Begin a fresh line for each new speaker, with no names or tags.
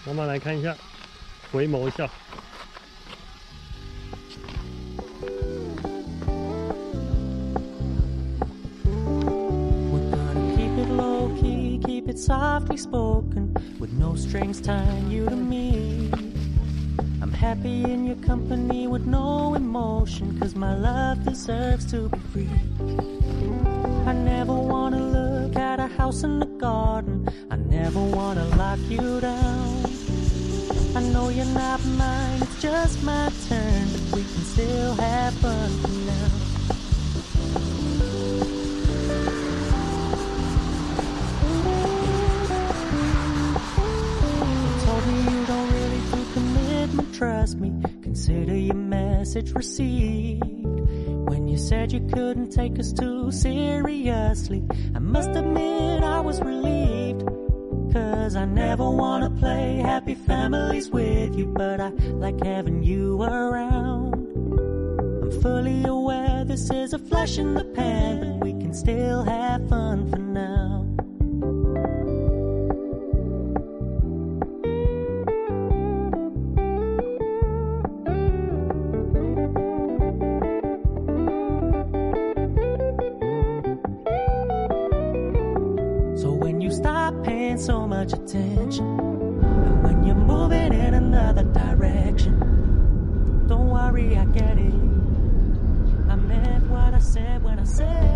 我们来看一下，回眸一笑。
Keep it softly spoken, with no strings tying you to me. I'm happy in your company with no emotion, 'cause my love deserves to be free. I never wanna look at a house in the garden, I never wanna lock you down. I know you're not mine, it's just my turn, but we can still have fun for now. You don't really do commitment, trust me. Consider your message received. When you said you couldn't take us too seriously, I must admit I was relieved. 'Cause I never wanna play happy families with you, but I like having you around. I'm fully aware this is a flash in the pan, but we can still have fun for now. So much attention, and when you're moving in another direction, don't worry, I get it. I meant what I said when I said